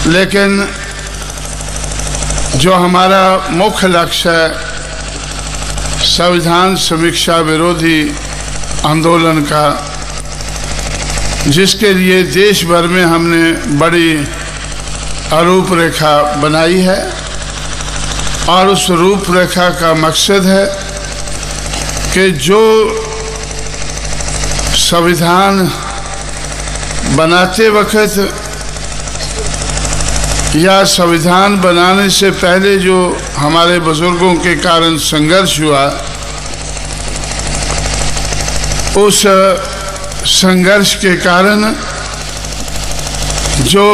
लेकिन जो हमारा मुख्य लक्ष्य है संविधान समीक्षा विरोधी आंदोलन का, जिसके लिए देश भर में हमने बड़ी रूपरेखा बनाई है और उस रूपरेखा का मकसद है कि जो संविधान बनाते वक्त या संविधान बनाने से पहले जो हमारे बुजुर्गों के कारण संघर्ष हुआ, उस संघर्ष के कारण जो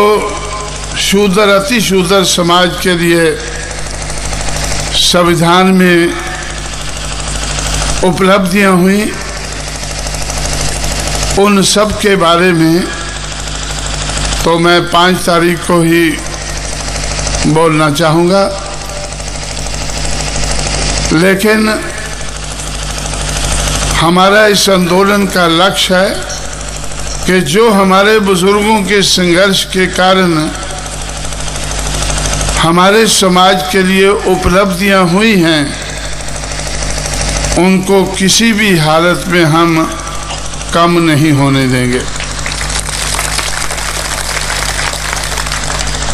शूद्र अति शूद्र समाज के लिए संविधान में उपलब्धियां हुई, उन सब के बारे में तो मैं 5 तारीख को ही बोलना चाहूँगा। लेकिन हमारा इस आंदोलन का लक्ष्य है कि जो हमारे बुजुर्गों के संघर्ष के कारण हमारे समाज के लिए उपलब्धियां हुई हैं, उनको किसी भी हालत में हम कम नहीं होने देंगे।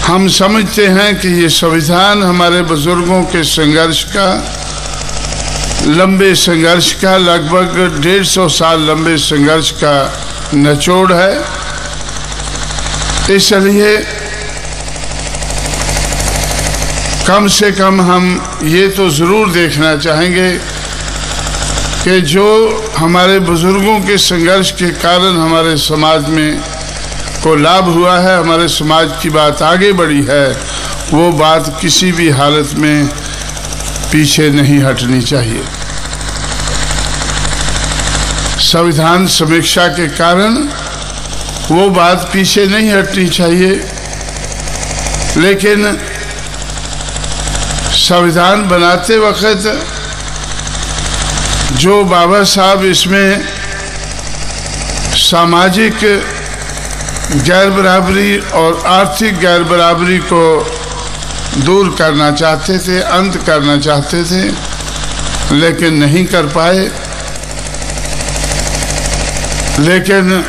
हम समझते हैं कि ये संविधान हमारे बुजुर्गों के संघर्ष का, लंबे संघर्ष का, लगभग 150 साल लंबे संघर्ष का निचोड़ है। इसलिए कम से कम हम ये तो ज़रूर देखना चाहेंगे कि जो हमारे बुजुर्गों के संघर्ष के कारण हमारे समाज में को लाभ हुआ है, हमारे समाज की बात आगे बढ़ी है, वो बात किसी भी हालत में पीछे नहीं हटनी चाहिए। संविधान समीक्षा के कारण वो बात पीछे नहीं हटनी चाहिए। लेकिन संविधान बनाते वक्त जो बाबा साहब इसमें सामाजिक गैर बराबरी और आर्थिक गैर बराबरी को दूर करना चाहते थे, अंत करना चाहते थे, लेकिन नहीं कर पाए। लेकिन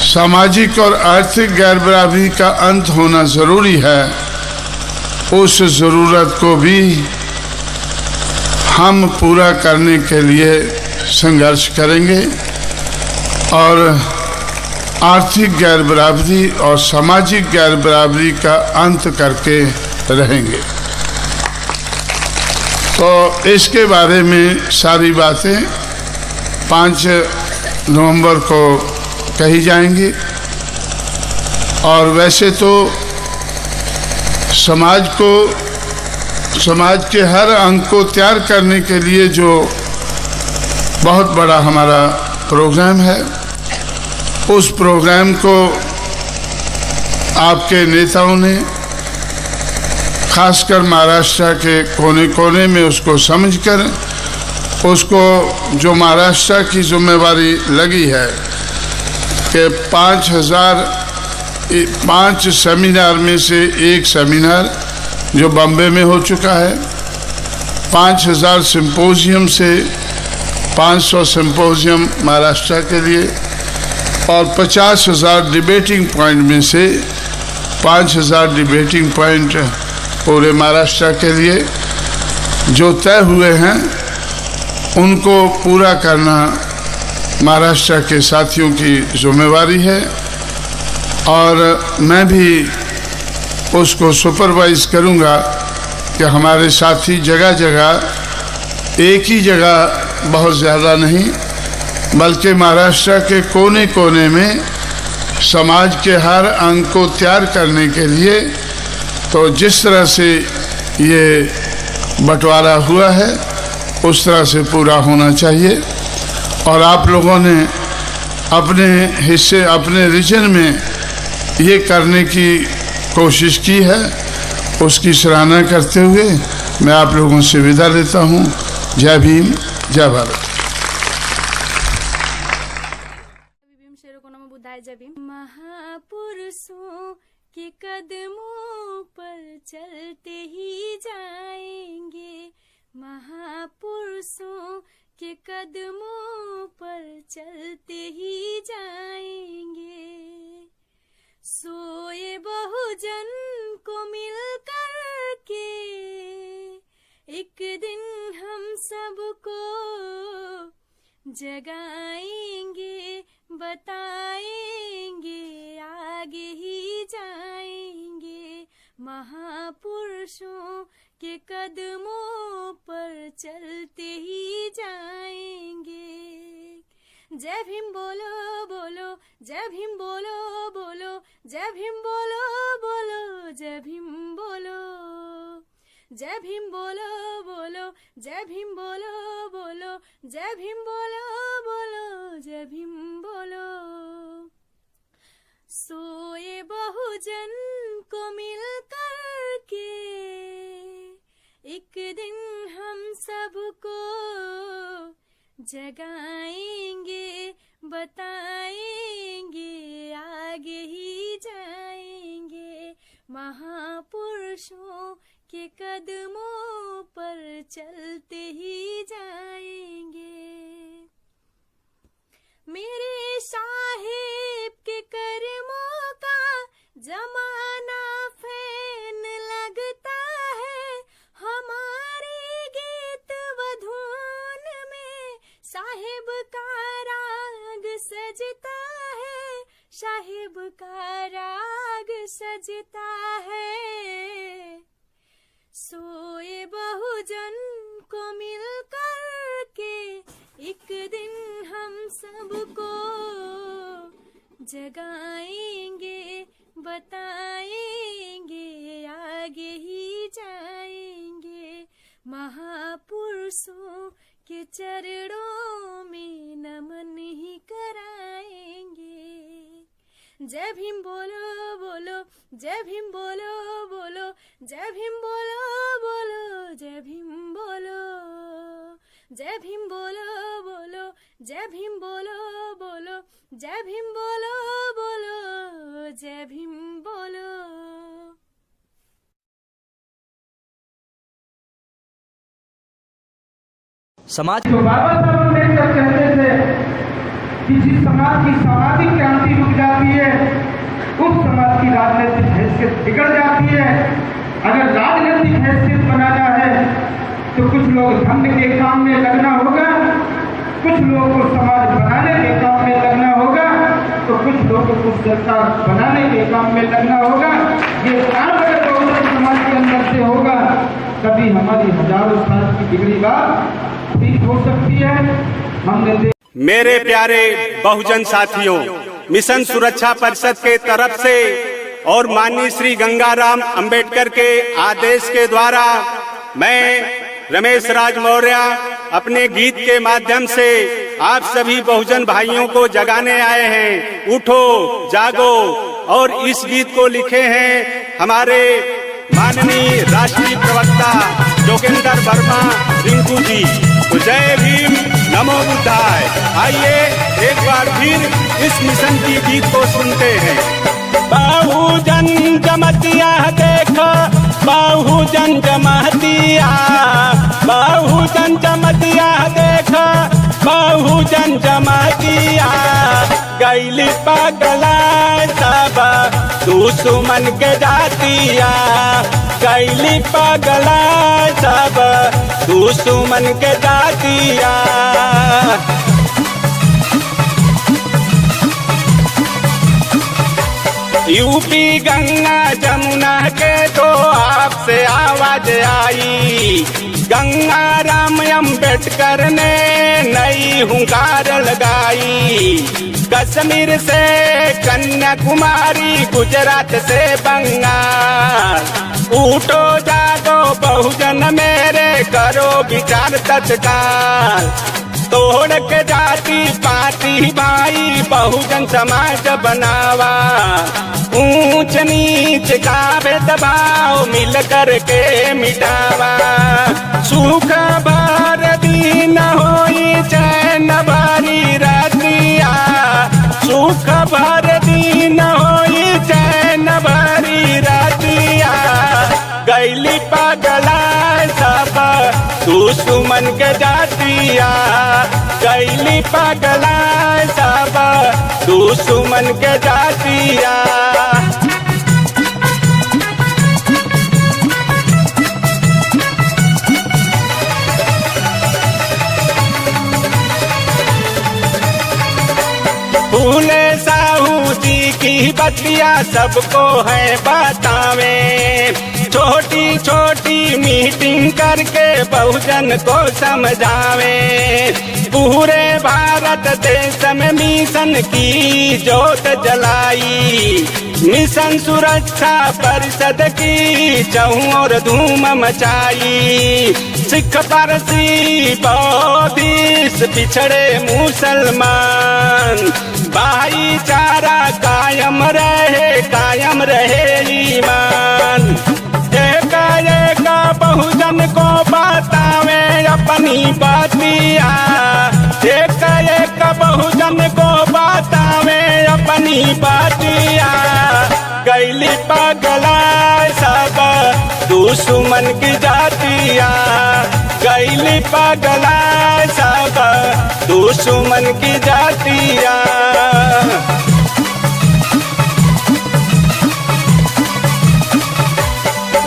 सामाजिक और आर्थिक गैर बराबरी का अंत होना ज़रूरी है। उस ज़रूरत को भी हम पूरा करने के लिए संघर्ष करेंगे और आर्थिक गैर बराबरी और सामाजिक गैर बराबरी का अंत करके रहेंगे। तो इसके बारे में सारी बातें 5 नवंबर को कही जाएंगी। और वैसे तो समाज के हर अंग को तैयार करने के लिए जो बहुत बड़ा हमारा प्रोग्राम है, उस प्रोग्राम को आपके नेताओं ने खासकर महाराष्ट्र के कोने कोने में उसको समझकर, उसको जो महाराष्ट्र की जिम्मेवारी लगी है कि 5 सेमिनार में से एक सेमिनार जो बम्बे में हो चुका है, 5000 सिंपोजियम से 500 सिंपोजियम महाराष्ट्र के लिए और 50,000 डिबेटिंग पॉइंट में से 5,000 डिबेटिंग पॉइंट पूरे महाराष्ट्र के लिए जो तय हुए हैं, उनको पूरा करना महाराष्ट्र के साथियों की जिम्मेवारी है। और मैं भी उसको सुपरवाइज करूंगा कि हमारे साथी जगह जगह, एक ही जगह बहुत ज़्यादा नहीं, बल्कि महाराष्ट्र के कोने कोने में समाज के हर अंग को तैयार करने के लिए, तो जिस तरह से ये बंटवारा हुआ है उस तरह से पूरा होना चाहिए। और आप लोगों ने अपने हिस्से, अपने रीजन में ये करने की कोशिश की है, उसकी सराहना करते हुए मैं आप लोगों से विदा लेता हूँ। जय भीम, जय भारत। महापुरुषों के कदम चलते ही जाएंगे, महापुरुषों के कदमों पर चलते ही जाएंगे। सोए बहुजन को मिल कर के एक दिन हम सबको जगाएंगे, बताएंगे, आगे ही जाएंगे, महापुरुषों के कदमों पर चलते ही जाएंगे। जय भीम बोलो बोलो, जय भीम बोलो बोलो, जय भीम बोलो बोलो, जय भीम बोलो, जय भीम बोलो बोलो, जय भीम बोलो बोलो, जय भीम बोलो बोलो, जय भीम बोलो। सोए बहुजन को मिल कर के एक दिन हम सबको जगाएंगे, बताएंगे, आगे ही जाएंगे, महापुरुषों के कदमों पर चलते ही जाएंगे। मेरे साहिब के कर्मों का जमाना फैन लगता है, हमारी गीत वधून में साहिब का राग सजता है, साहिब का राग सजता है। सोए बहुजन को मिल कर के एक दिन हम सबको जगाएंगे, बताएंगे, आगे ही जाएंगे, महापुरुषों के चरणों में नमन ही कराएंगे। जय भीम बोलो बोलो, जय भीम बोलो बोलो, जय भीम बोलो बोलो, जय भीम बोलो, जय भीम बोलो बोलो, जय भीम बोलो बोलो, जय भीम बोलो बोलो, जय भीम बोलो। समाज जो बाबा साहब अम्बेडकर कहते थे कि जिस समाज की सामाजिक क्रांति रुक जाती है उस समाज की राजनीतिक हैसियत बिगड़ जाती है। अगर राजनीतिक हैसियत बनाना है तो कुछ लोग धर्म के काम में लगना होगा, कुछ लोगों को समाज बनाने के काम में लगना होगा, तो कुछ लोगों को सरकार बनाने के काम में लगना होगा। ये काम अगर बहुजन समाज के अंदर से होगा तभी हमारी हजारों साल की बिगड़ी बात ठीक हो सकती है। हमने मेरे प्यारे बहुजन साथियों, मिशन सुरक्षा परिषद के तरफ से और माननीय श्री गंगाराम अंबेडकर के आदेश के द्वारा मैं रमेश राज मौर्य अपने गीत के माध्यम से आप सभी बहुजन भाइयों को जगाने आए हैं। उठो जागो। और इस गीत को लिखे हैं हमारे माननीय राष्ट्रीय प्रवक्ता जोगेंद्र वर्मा रिंकू जी। तो जय भीम, नमो बुद्धाय। आइए एक बार फिर इस मिशन की गीत को सुनते हैं। बहुजन जमातिया देखो, बहुजन जमातिया, बहुजन जमातिया देखो, बहुजन जमातिया, गैली पगला सब दुश्मन के जातिया, गैली पगला सब दुश्मन के जातिया। यूपी गंगा जमुना के तो आपसे आवाज आई, गंगा राम अंबेडकर ने नई हुंकार लगाई। कश्मीर से कन्याकुमारी, गुजरात से बंगाल, उठो जागो बहुजन मेरे, करो विचार तत्काल। तोड़ के जाति पाति भाई, बहुजन समाज बनावा। ऊंच नीच का भेदभाव मिल कर के मिटावा। सुख भर दिन होई चैन भरी रात्रिया, सुख भर दिन होई चैन भरी रात्रिया। दुश्मन के जातिया गैली पगला सब दुश्मन के जातिया। फूले साहू जी की बतिया सबको है बतावे, छोटी छोटी मीटिंग करके बहुजन को समझावे। पूरे भारत देश में मिशन की जोत जलाई, मिशन सुरक्षा परिषद की चहुं ओर धूम मचाई। सिख पारसी बौद्धिस्ट पिछड़े मुसलमान भाईचारा कायम रहे ईमान। एक एक बहुजन को बतावे अपनी बातिया, एक एक बहुजन को बतावे अपनी बातिया। गैली पगला सब दुश्मन की जातिया, गैली पगला सब दुश्मन की जातिया।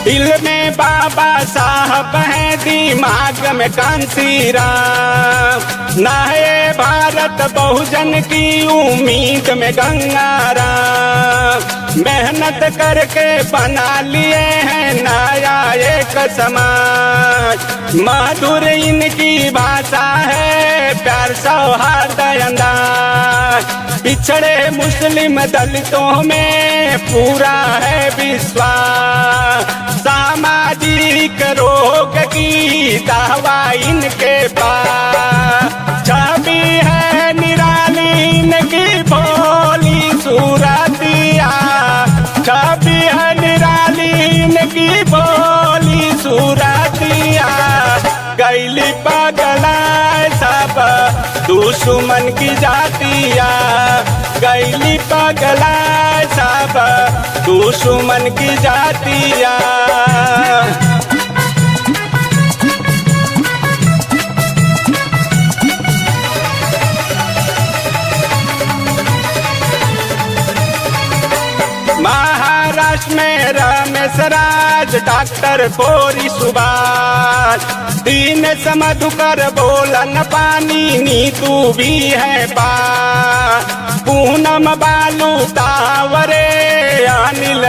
दिल में बाबा साहब है, दिमाग में कांसी राम। नए भारत बहुजन की उम्मीद में गंगा राम। मेहनत करके बना लिए हैं नया एक समाज। मधुर इनकी भाषा है, प्यार सौहार्द अंदाज। पिछड़े मुस्लिम दलितों में पूरा है विश्वास। सामाजिक रोग की दवा इनके पास। छवि है निराली इनकी भोली सूरतिया, छवि है निराली इनकी भोली सूरतिया। गैली पगला सब दुश्मन की जातिया, गैली पगला सब दुश्मन की जातिया। महाराष्ट्र में रमेश राज, डॉक्टर बोरी सुभाष। दीनेश मधुकर बोलन पानी नीतू भी है बात। पूनम बालू तावरे अनिल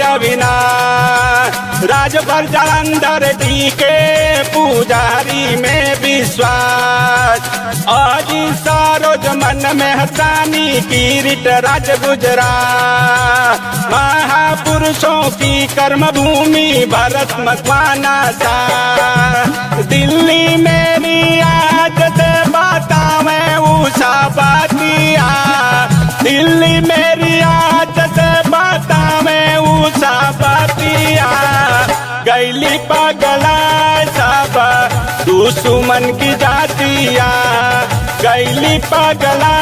अविनाश। राजभर जलंधर टीके पुजारी में विश्वास। आज सरोज मन में हसानी किरीट राज गुजरात। महापुरुषों की कर्म भूमि भरत मकवाना सा। दिल्ली मेरी आज से बतावे उषा बातिया, दिल्ली मेरी आज से बतावे उषा बातिया। गैली पगला सब दुश्मन की जातिया, गैली पगला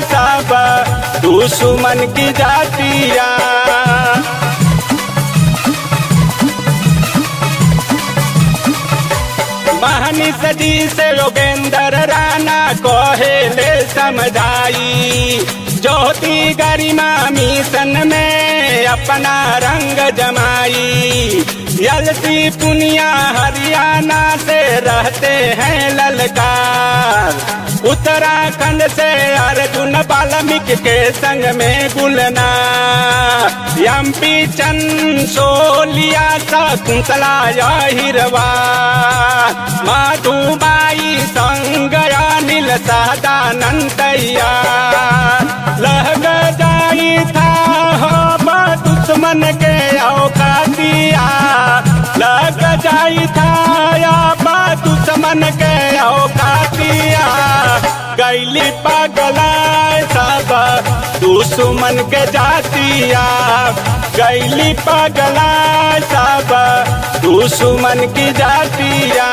सब दुश्मन की जातिया। महनीश जी से योगेंद्र राणा कोहेले समझाई। ज्योति गरिमा मिशन में अपना रंग जमाई। यलसी पुनिया हरियाणा से रहते हैं ललकार। उत्तराखंड से अर्जुन वाल्मीकि के संग में गुलना। एमपी चंसोलिया शकुंतला हिरवा। मधुबाई संग अनिल सदानंदैया। लग जाई था दुश्मन के औकातिया, लग जाई था दुश्मन के औकातिया। गैली पगला सब दुश्मन के जातिया, गैली पगला सब दुश्मन की जातिया।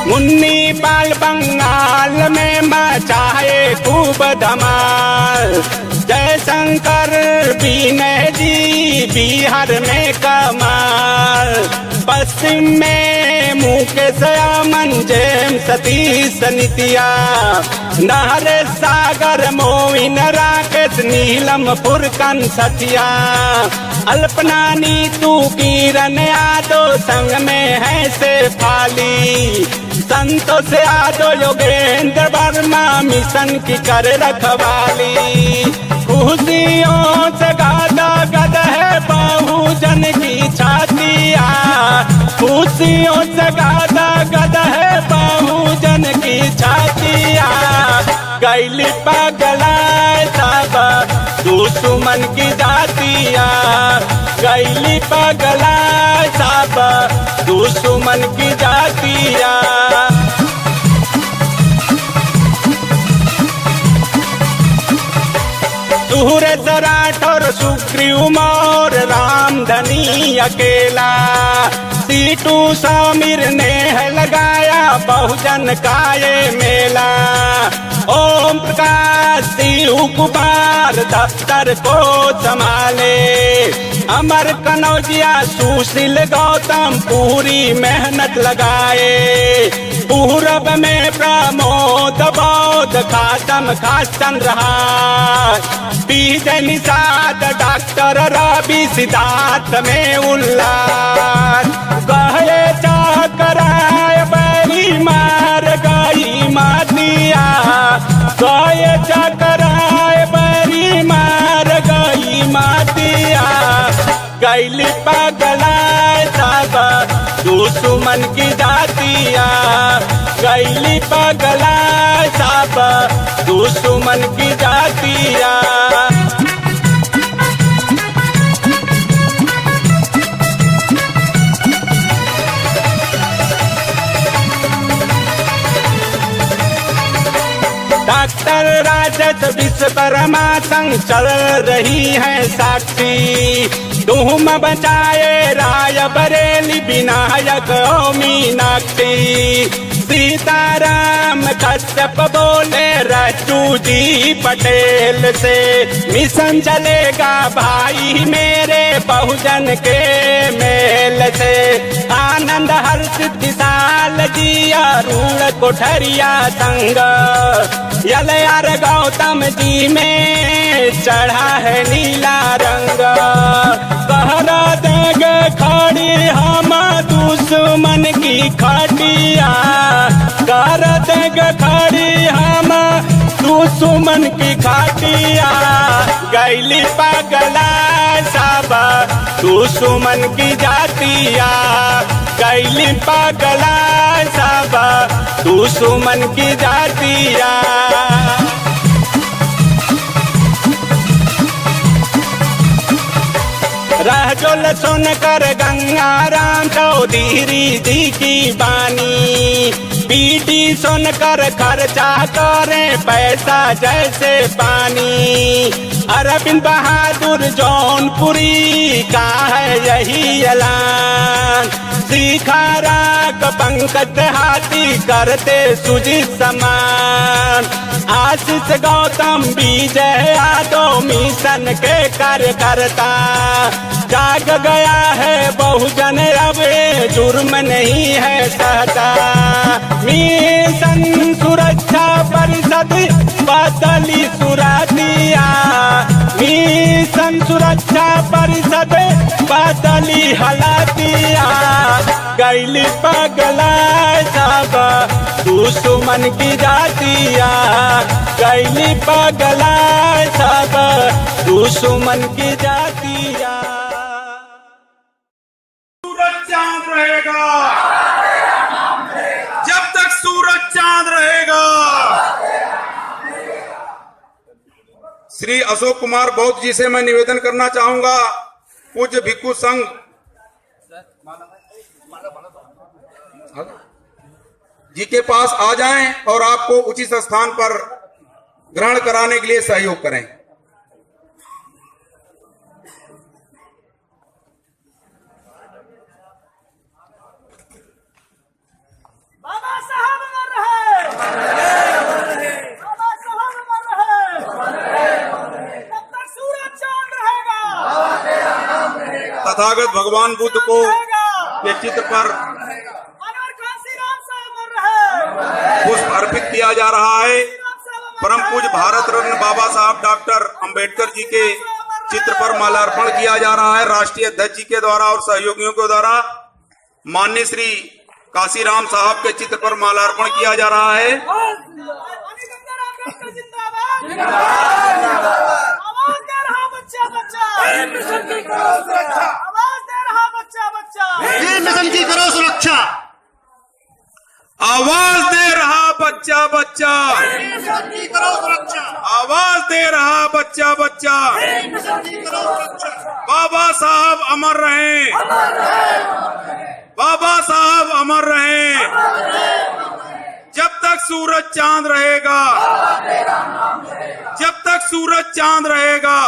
मुन्नी बाल बंगाल में मचाए खूब धमाल। जयशंकर विनय जी बिहार में कमाल। पश्चिम में मुकेश अमन जेम सतीश नितिया। नहरे सागर मोइन राकेश नीलम फुरकन सतिया। अल्पना नीतू किरण यादव संग में है से फाली। संतोष यादव योगेंद्र वर्मा मिशन की कर रखवाली। खुशियों से गादा गद है बहुजन की छातिया। खुशियों से गादा गद है बहुजन की छातिया। गैली पगला सब दुश्मन की जातिया। गैली पगला सब दुश्मन की जातिया। सूरज राठौर सुग्रीव मौर रामधनी अकेला। सीटू समीर ने है लगाया बहुजन का ये मेला। ओम प्रकाश शिव कुमार दफ्तर को संभाले। अमर कनौजिया सुशील गौतम पूरी मेहनत लगाए। पूरब में प्रमोद बौद्ध खासम खासन रहा। विजय निषाद डॉक्टर रवि सिद्धार्थ में उल्लास। गहे चकराय बैरी मार गई मातिया। गए चकराय बैरी मार गई मातिया। गैली पगला सब दुश्मन की जातिया। गैली पगला सब दुश्मन की जातिया। डॉक्टर राजत विश्वकर्मा संग चल रही है साक्षी। धूम बचाए राय बरेली विनायक मीनाक्षी। सीताराम कश्यप बोले रज्जू जी पटेल से। मिशन चलेगा भाई मेरे बहुजन के मेल से। आनंद हर्षित विशाल जी अरुण कोठरिया संग। यलयार गौतम जी में चढ़ा है नीला रंग। कहरा देंगे खड़ी हम दुश्मन की खटिया। कर देंगे खड़ी हम दुश्मन की खटिया। गैली पगला सब दुश्मन की जातिया। गैली पगला सब दुश्मन की जातिया। रहजोल सुनकर गंगाराम चौधरी जी की बानी। पीटी सुनकर खर्चा करे पैसा जैसे पानी। अरविंद बहादुर जौनपुरी का है यही ऐलान। शिखा राग पंकज हाथी करते सुजित समान। आशीष गौतम विजय यादव मिशन के कार्यकर्ता। जाग गया है बहुजन अब जुर्म नहीं है सहता। मिशन सुरक्षा परिषद बदली सुरतिया। मिशन सुरक्षा परिषद बदली हलातिया। गैली पगला सब दुश्मन की जातिया। गैली पगला सब दुश्मन की जातिया। सूरज चांद रहेगा जब तक सूरज चांद रहेगा। श्री अशोक कुमार बौद्ध जी से मैं निवेदन करना चाहूंगा, पूज्य भिक्षु संघ जी के पास आ जाएं और आपको उचित स्थान पर ग्रहण कराने के लिए सहयोग करें। बाबा साहब मर रहे, बाबा साहब मर रहे। तथागत भगवान बुद्ध को के चित्र पर पुष्प अर्पित किया जा रहा है। परम पूज्य भारत रत्न बाबा साहब डॉक्टर अंबेडकर जी के चित्र पर माल्यार्पण किया जा रहा है। राष्ट्रीय अध्यक्ष जी के द्वारा और सहयोगियों के द्वारा माननीय श्री काशीराम साहब के चित्र पर माल्यार्पण किया जा रहा है। मिशन की करो सुरक्षा, आवाज दे रहा बच्चा बच्चा, मिशन की करो सुरक्षा, आवाज दे रहा बच्चा बच्चा। मिशन की करो सुरक्षा। बाबा साहब अमर रहें, बाबा साहब अमर रहें। जब तक सूरज चांद रहेगा, जब तक सूरज चांद रहेगा,